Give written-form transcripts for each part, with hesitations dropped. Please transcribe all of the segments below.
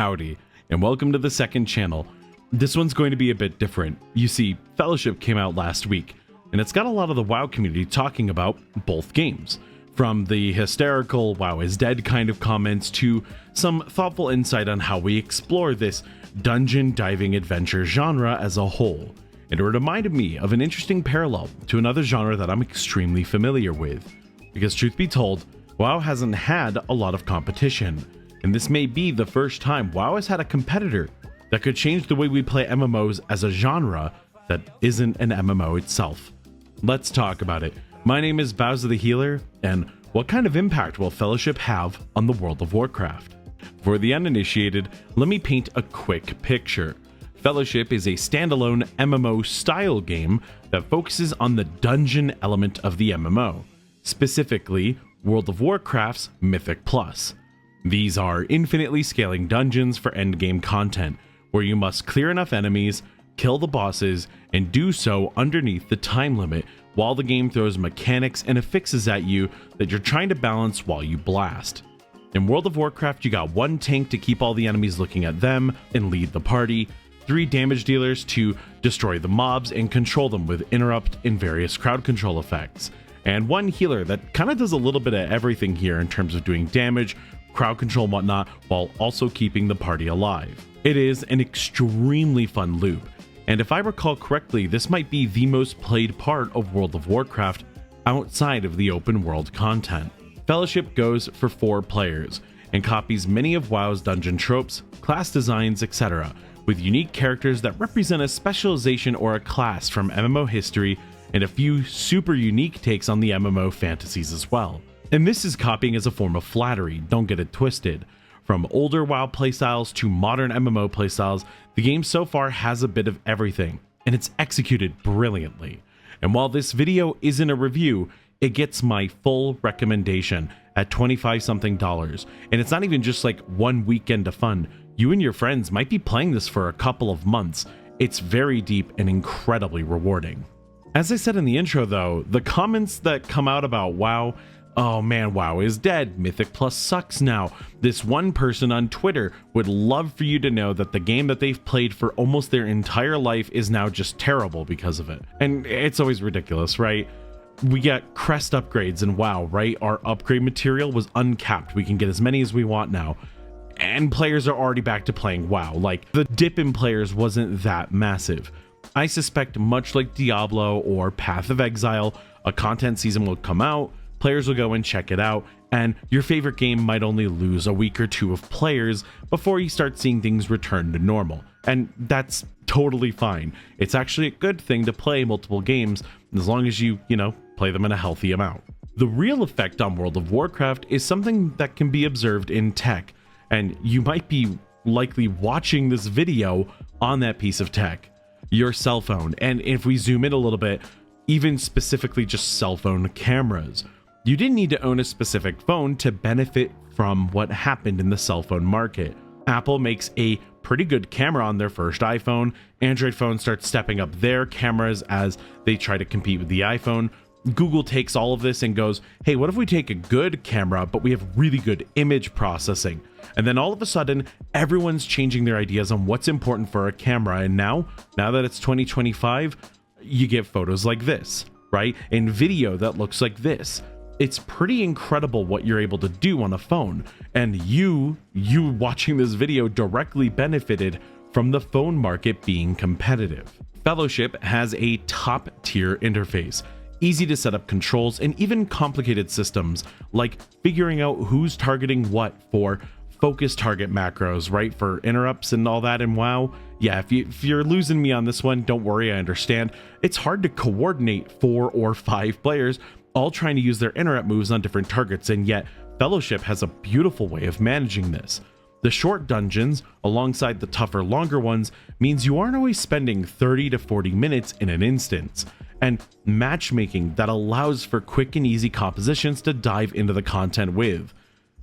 Howdy, and welcome to the second channel. This one's going to be a bit different. You see, Fellowship came out last week, and it's got a lot of the WoW community talking about both games. From the hysterical WoW is dead kind of comments to some thoughtful insight on how we explore this dungeon diving adventure genre as a whole. And it reminded me of an interesting parallel to another genre that I'm extremely familiar with. Because truth be told, WoW hasn't had a lot of competition. And this may be the first time WoW has had a competitor that could change the way we play MMOs as a genre that isn't an MMO itself. Let's talk about it. My name is Bowser the Healer, and what kind of impact will Fellowship have on the World of Warcraft? For the uninitiated, let me paint a quick picture. Fellowship is a standalone MMO style game that focuses on the dungeon element of the MMO, specifically World of Warcraft's Mythic Plus. These are infinitely scaling dungeons for endgame content, where you must clear enough enemies, kill the bosses, and do so underneath the time limit while the game throws mechanics and affixes at you that you're trying to balance while you blast. In World of Warcraft, you got one tank to keep all the enemies looking at them and lead the party, 3 damage dealers to destroy the mobs and control them with interrupt and various crowd control effects, and 1 healer that kind of does a little bit of everything here in terms of doing damage, crowd control and whatnot, while also keeping the party alive. It is an extremely fun loop, and if I recall correctly, this might be the most played part of World of Warcraft outside of the open world content. Fellowship goes for 4 players, and copies many of WoW's dungeon tropes, class designs, etc., with unique characters that represent a specialization or a class from MMO history, and a few super unique takes on the MMO fantasies as well. And this is copying as a form of flattery, don't get it twisted. From older WoW playstyles to modern MMO playstyles, the game so far has a bit of everything, and it's executed brilliantly. And while this video isn't a review, it gets my full recommendation at $25 something, and it's not even just like one weekend of fun. You and your friends might be playing this for a couple of months. It's very deep and incredibly rewarding. As I said in the intro though, the comments that come out about WoW, oh man, WoW is dead, Mythic Plus sucks now. This one person on Twitter would love for you to know that the game that they've played for almost their entire life is now just terrible because of it. And it's always ridiculous, right? We get crest upgrades in WoW, right? Our upgrade material was uncapped. We can get as many as we want now. And players are already back to playing WoW. Like, the dip in players wasn't that massive. I suspect much like Diablo or Path of Exile, a content season will come out, players will go and check it out, and your favorite game might only lose a week or 2 of players before you start seeing things return to normal. And that's totally fine. It's actually a good thing to play multiple games as long as you play them in a healthy amount. The real effect on World of Warcraft is something that can be observed in tech, and you might be likely watching this video on that piece of tech, your cell phone. And if we zoom in a little bit, even specifically just cell phone cameras. You didn't need to own a specific phone to benefit from what happened in the cell phone market. Apple makes a pretty good camera on their first iPhone. Android phones start stepping up their cameras as they try to compete with the iPhone. Google takes all of this and goes, hey, what if we take a good camera, but we have really good image processing? And then all of a sudden, everyone's changing their ideas on what's important for a camera. And now that it's 2025, you get photos like this, right? And video that looks like this. It's pretty incredible what you're able to do on a phone. And you watching this video directly benefited from the phone market being competitive. Fellowship has a top tier interface, easy to set up controls, and even complicated systems like figuring out who's targeting what for focus target macros, right? For interrupts and all that in WoW. Yeah, if you're losing me on this one, don't worry, I understand. It's hard to coordinate 4 or 5 players all trying to use their interrupt moves on different targets, and yet Fellowship has a beautiful way of managing this. The short dungeons, alongside the tougher, longer ones, means you aren't always spending 30 to 40 minutes in an instance, and matchmaking that allows for quick and easy compositions to dive into the content with.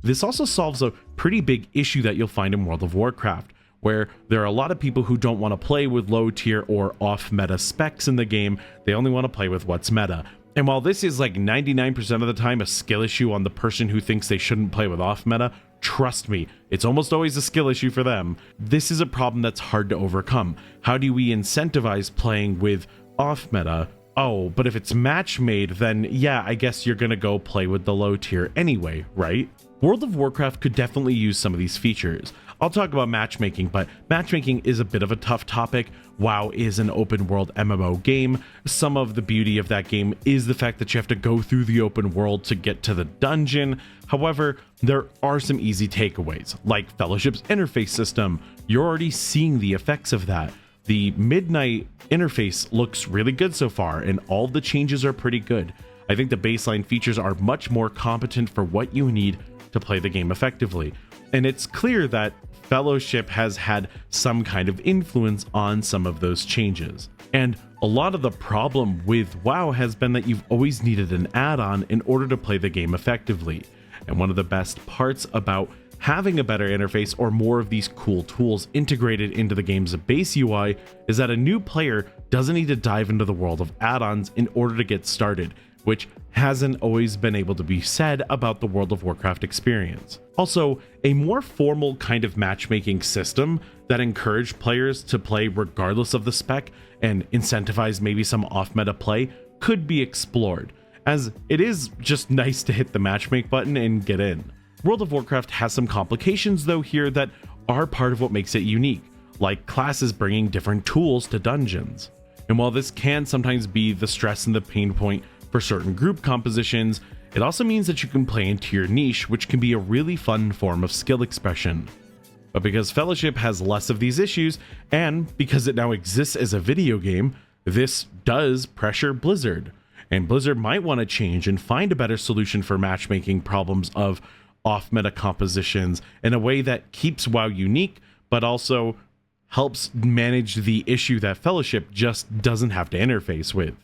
This also solves a pretty big issue that you'll find in World of Warcraft, where there are a lot of people who don't want to play with low tier or off meta specs in the game. They only want to play with what's meta. And while this is like 99% of the time a skill issue on the person who thinks they shouldn't play with off meta, trust me, it's almost always a skill issue for them. This is a problem that's hard to overcome. How do we incentivize playing with off meta? Oh, but if it's match made, then yeah, I guess you're gonna go play with the low tier anyway, right? World of Warcraft could definitely use some of these features. I'll talk about matchmaking, but matchmaking is a bit of a tough topic. WoW is an open world MMO game. Some of the beauty of that game is the fact that you have to go through the open world to get to the dungeon. However, there are some easy takeaways, like Fellowship's interface system. You're already seeing the effects of that. The Midnight interface looks really good so far, and all the changes are pretty good. I think the baseline features are much more competent for what you need to play the game effectively. And it's clear that Fellowship has had some kind of influence on some of those changes. And a lot of the problem with WoW has been that you've always needed an add-on in order to play the game effectively. And one of the best parts about having a better interface or more of these cool tools integrated into the game's base UI is that a new player doesn't need to dive into the world of add-ons in order to get started, which hasn't always been able to be said about the World of Warcraft experience. Also, a more formal kind of matchmaking system that encouraged players to play regardless of the spec and incentivize maybe some off-meta play could be explored, as it is just nice to hit the matchmake button and get in. World of Warcraft has some complications though here that are part of what makes it unique, like classes bringing different tools to dungeons. And while this can sometimes be the stress and the pain point for certain group compositions, it also means that you can play into your niche, which can be a really fun form of skill expression. But because Fellowship has less of these issues, and because it now exists as a video game, this does pressure Blizzard. And Blizzard might want to change and find a better solution for matchmaking problems of off-meta compositions in a way that keeps WoW unique, but also helps manage the issue that Fellowship just doesn't have to interface with.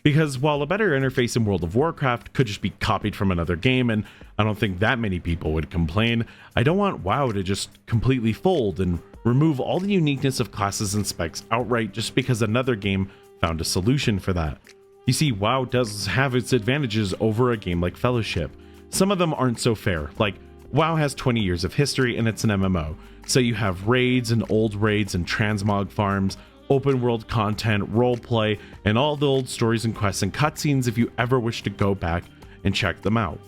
Because while a better interface in World of Warcraft could just be copied from another game, and I don't think that many people would complain, I don't want WoW to just completely fold and remove all the uniqueness of classes and specs outright just because another game found a solution for that. You see, WoW does have its advantages over a game like Fellowship. Some of them aren't so fair, like WoW has 20 years of history and it's an MMO, so you have raids and old raids and transmog farms, open world content, roleplay, and all the old stories and quests and cutscenes if you ever wish to go back and check them out.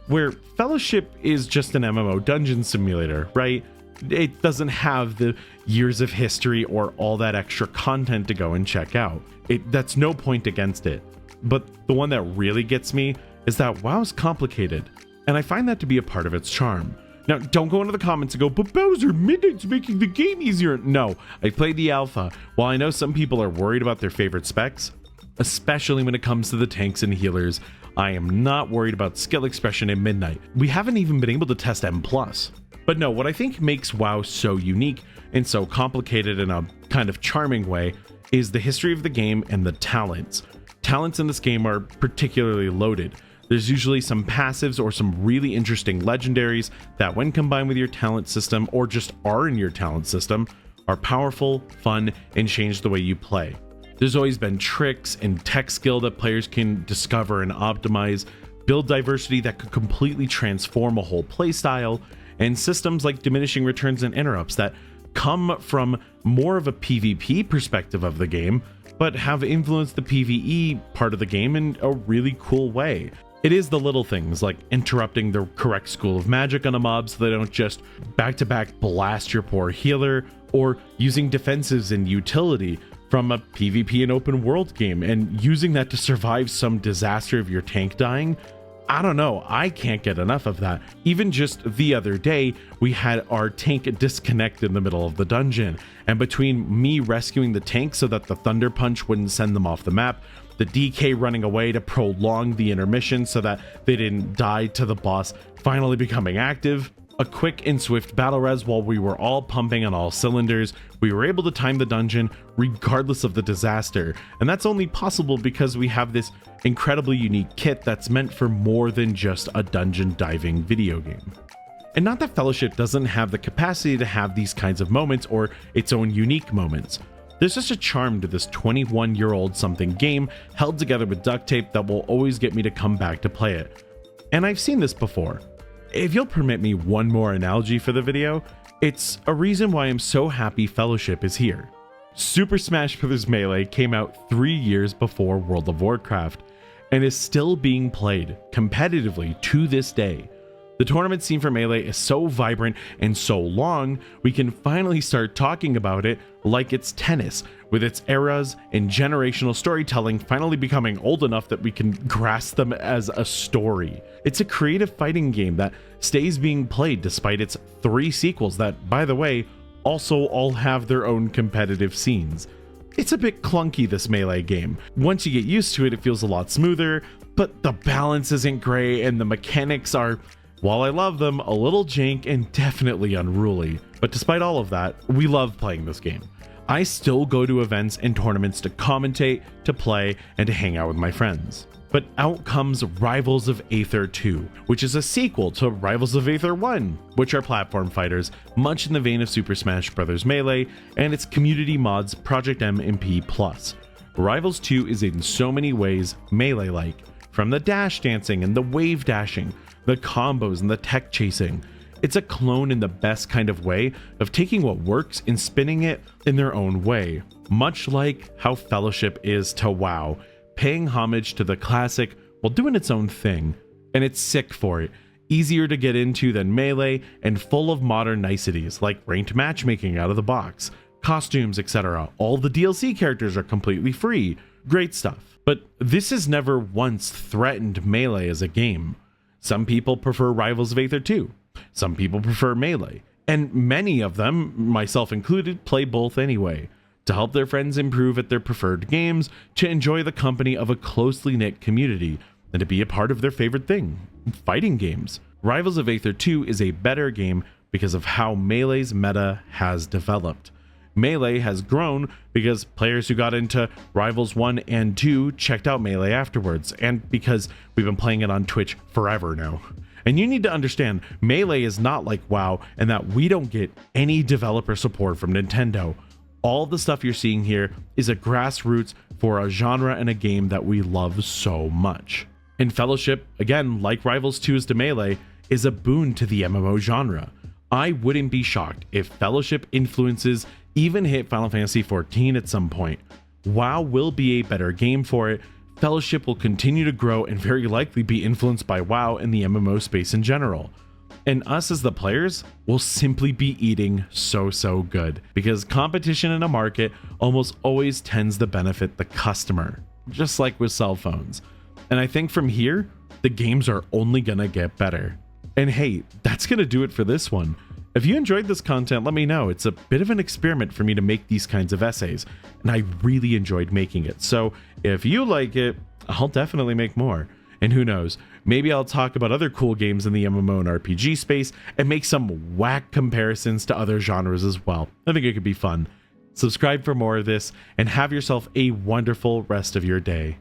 Where Fellowship is just an MMO dungeon simulator, right? It doesn't have the years of history or all that extra content to go and check out. That's no point against it. But the one that really gets me is that WoW's complicated, and I find that to be a part of its charm. Now, don't go into the comments and go, but Bowser, Midnight's making the game easier. No, I played the alpha. While I know some people are worried about their favorite specs, especially when it comes to the tanks and healers, I am not worried about skill expression in Midnight. We haven't even been able to test M+. But no, what I think makes WoW so unique and so complicated in a kind of charming way is the history of the game and the talents. Talents in this game are particularly loaded. There's usually some passives or some really interesting legendaries that, when combined with your talent system or just are in your talent system, are powerful, fun, and change the way you play. There's always been tricks and tech skill that players can discover and optimize, build diversity that could completely transform a whole playstyle, and systems like diminishing returns and interrupts that come from more of a PvP perspective of the game, but have influenced the PvE part of the game in a really cool way. It is the little things like interrupting the correct school of magic on a mob so they don't just back-to-back blast your poor healer, or using defensives and utility from a PvP and open world game and using that to survive some disaster of your tank dying. I don't know, I can't get enough of that. Even just the other day, we had our tank disconnect in the middle of the dungeon, and between me rescuing the tank so that the Thunder Punch wouldn't send them off the map, the DK running away to prolong the intermission so that they didn't die to the boss finally becoming active, a quick and swift battle res while we were all pumping on all cylinders, we were able to time the dungeon regardless of the disaster. And that's only possible because we have this incredibly unique kit that's meant for more than just a dungeon diving video game. And not that Fellowship doesn't have the capacity to have these kinds of moments or its own unique moments. There's just a charm to this 21-year-old something game held together with duct tape that will always get me to come back to play it. And I've seen this before. If you'll permit me one more analogy for the video, it's a reason why I'm so happy Fellowship is here. Super Smash Bros. Melee came out 3 years before World of Warcraft and is still being played competitively to this day. The tournament scene for Melee is so vibrant and so long, we can finally start talking about it like it's tennis, with its eras and generational storytelling finally becoming old enough that we can grasp them as a story. It's a creative fighting game that stays being played despite its 3 sequels that, by the way, also all have their own competitive scenes. It's a bit clunky, this Melee game. Once you get used to it, it feels a lot smoother, but the balance isn't great and the mechanics are, while I love them, a little jank and definitely unruly. But despite all of that, we love playing this game. I still go to events and tournaments to commentate, to play, and to hang out with my friends. But out comes Rivals of Aether 2, which is a sequel to Rivals of Aether 1, which are platform fighters, much in the vein of Super Smash Bros. Melee and its community mods Project M and P+. Rivals 2 is in so many ways Melee-like, from the dash dancing and the wave dashing, the combos and the tech chasing. It's a clone in the best kind of way of taking what works and spinning it in their own way, much like how Fellowship is to WoW, paying homage to the classic while doing its own thing. And it's sick for it, easier to get into than Melee and full of modern niceties like ranked matchmaking out of the box, costumes, etc. All the DLC characters are completely free. Great stuff. But this has never once threatened Melee as a game. Some people prefer Rivals of Aether 2. Some people prefer Melee. And many of them, myself included, play both anyway, to help their friends improve at their preferred games, to enjoy the company of a closely knit community, and to be a part of their favorite thing, fighting games. Rivals of Aether 2 is a better game because of how Melee's meta has developed. Melee has grown because players who got into Rivals 1 and 2 checked out Melee afterwards, and because we've been playing it on Twitch forever now. And you need to understand, Melee is not like WoW and that we don't get any developer support from Nintendo. All the stuff you're seeing here is a grassroots for a genre and a game that we love so much. And Fellowship, again, like Rivals 2's to Melee, is a boon to the MMO genre. I wouldn't be shocked if Fellowship influences even hit Final Fantasy XIV at some point. WoW will be a better game for it. Fellowship will continue to grow and very likely be influenced by WoW and the MMO space in general. And us as the players will simply be eating so good, because competition in a market almost always tends to benefit the customer, just like with cell phones. And I think from here, the games are only gonna get better. And hey, that's gonna do it for this one. If you enjoyed this content, let me know. It's a bit of an experiment for me to make these kinds of essays, and I really enjoyed making it. So if you like it, I'll definitely make more. And who knows, maybe I'll talk about other cool games in the MMO and RPG space and make some whack comparisons to other genres as well. I think it could be fun. Subscribe for more of this and have yourself a wonderful rest of your day.